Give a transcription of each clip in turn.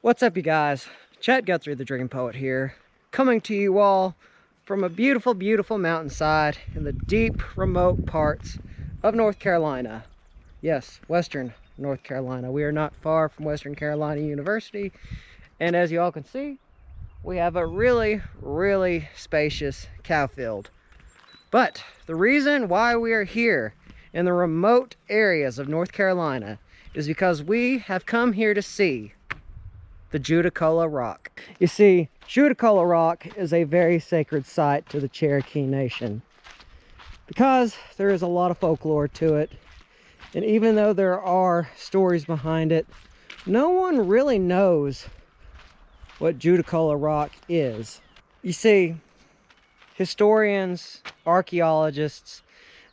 What's up, you guys? Chet Guthrie, the Dream Poet here, coming to you all from a beautiful, beautiful mountainside in the deep, remote parts of North Carolina. Yes, Western North Carolina. We are not far from Western Carolina University, and as you all can see, we have a really, really spacious cow field. But the reason why we are here in the remote areas of North Carolina is because we have come here to see the Judaculla Rock. You see, Judaculla Rock is a very sacred site to the Cherokee Nation because there is a lot of folklore to it, and even though there are stories behind it, no one really knows what Judaculla Rock is. You see, historians, archaeologists,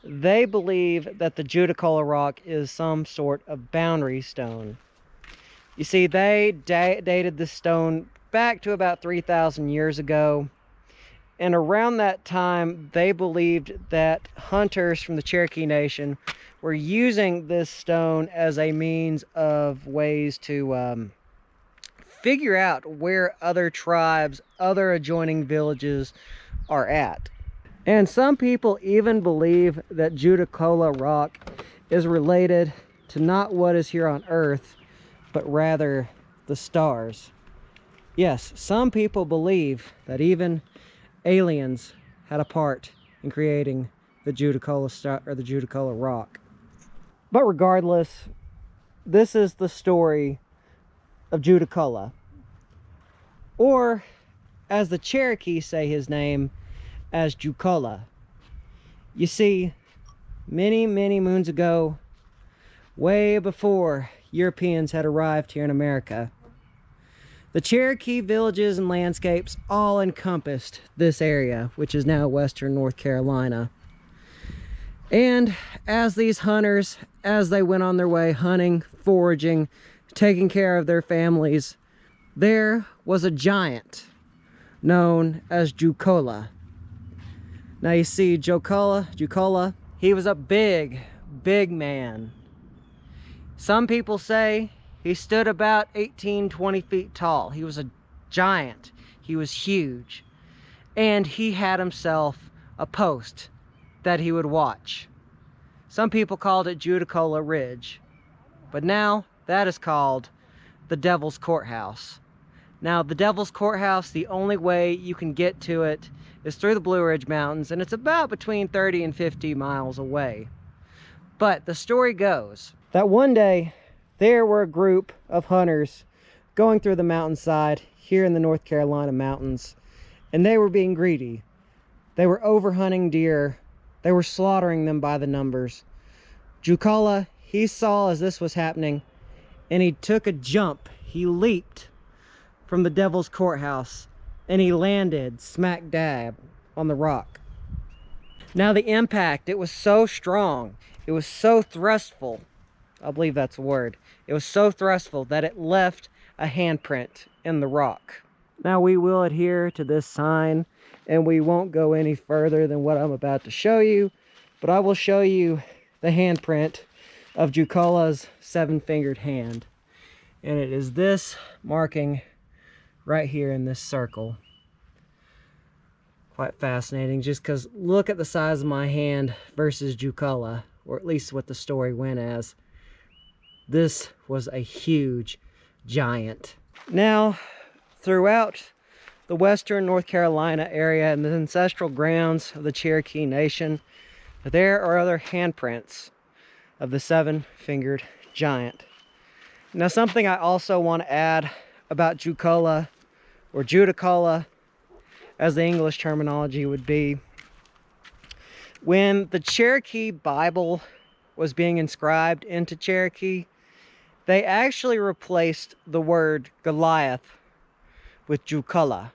they believe that the Judaculla Rock is some sort of boundary stone. You see, they dated this stone back to about 3,000 years ago. And around that time, they believed that hunters from the Cherokee Nation were using this stone as a means of ways to figure out where other tribes, other adjoining villages are at. And some people even believe that Judaculla Rock is related to not what is here on Earth, but rather the stars. Yes, some people believe that even aliens had a part in creating the Judaculla Rock. But regardless, this is the story of Judaculla, or as the Cherokee say his name, as Judaculla. You see, many, many moons ago, way before Europeans had arrived here in America, the Cherokee villages and landscapes all encompassed this area, which is now Western North Carolina. And as these hunters, as they went on their way hunting, foraging, taking care of their families, there was a giant known as Judaculla. Now you see, Judaculla, he was a big, big man. Some people say he stood about 18-20 feet tall. He was a giant. He was huge. And he had himself a post that he would watch. Some people called it Judaculla Ridge, but now that is called the Devil's Courthouse. Now, the Devil's Courthouse, the only way you can get to it is through the Blue Ridge Mountains, and it's about between 30 and 50 miles away. But the story goes that one day there were a group of hunters going through the mountainside here in the North Carolina mountains, and they were being greedy. They were overhunting deer. They were slaughtering them by the numbers. Judaculla, he saw as this was happening, and he took a jump. He leaped from the Devil's Courthouse, and he landed smack dab on the rock. Now the impact, it was so strong, it was so thrustful, I believe that's a word. It was so thrustful that it left a handprint in the rock. Now we will adhere to this sign, and we won't go any further than what I'm about to show you, but I will show you the handprint of Judaculla's seven-fingered hand. And it is this marking right here in this circle. Quite fascinating, just because look at the size of my hand versus Judaculla, or at least what the story went as. This was a huge giant. Now, throughout the Western North Carolina area and the ancestral grounds of the Cherokee Nation, there are other handprints of the seven-fingered giant. Now, something I also want to add about Judaculla, or Judaculla, as the English terminology would be, when the Cherokee Bible was being inscribed into Cherokee, they actually replaced the word Goliath with Judaculla,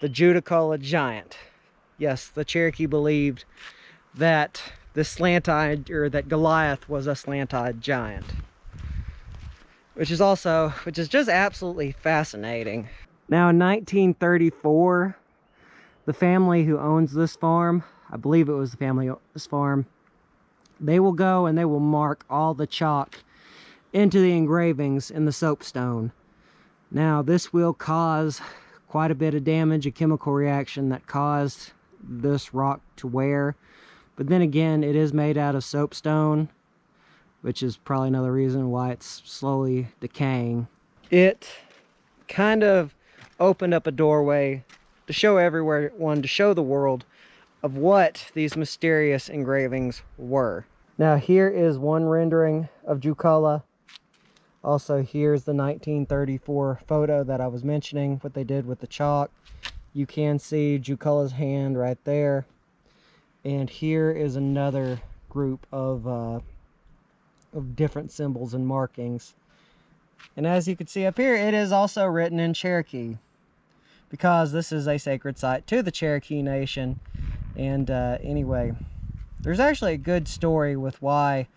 the Judaculla giant. Yes, the Cherokee believed that that Goliath was a slant-eyed giant, which is just absolutely fascinating. Now, in 1934, the family who owns this farm, I believe it was the family who owns this farm, they will go and they will mark all the chalk into the engravings in the soapstone. Now, this will cause quite a bit of damage, a chemical reaction that caused this rock to wear. But then again, it is made out of soapstone, which is probably another reason why it's slowly decaying. It kind of opened up a doorway to show everyone, to show the world of what these mysterious engravings were. Now, here is one rendering of Judaculla. Also, here's the 1934 photo that I was mentioning, what they did with the chalk. You can see Judaculla's hand right there. And here is another group of different symbols and markings. And as you can see up here, it is also written in Cherokee, because this is a sacred site to the Cherokee Nation. And anyway, there's actually a good story with why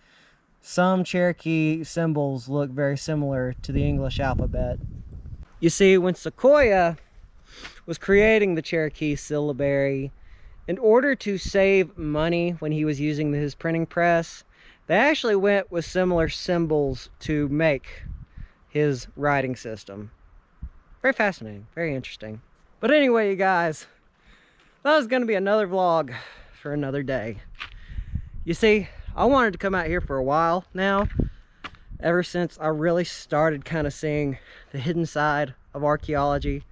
some Cherokee symbols look very similar to the English alphabet. You see, when Sequoyah was creating the Cherokee syllabary, in order to save money when he was using his printing press, they actually went with similar symbols to make his writing system. Very fascinating, very interesting. But anyway, you guys, that was going to be another vlog for another day. You see, I wanted to come out here for a while now, ever since I really started kind of seeing the hidden side of archaeology.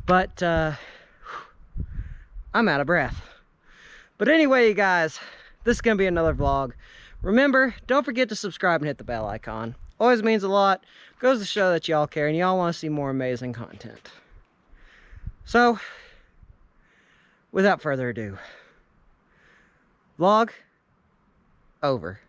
But I'm out of breath. But anyway, you guys, this is going to be another vlog. Remember, don't forget to subscribe and hit the bell icon. Always means a lot. Goes to show that y'all care and y'all want to see more amazing content. So, without further ado, vlog over.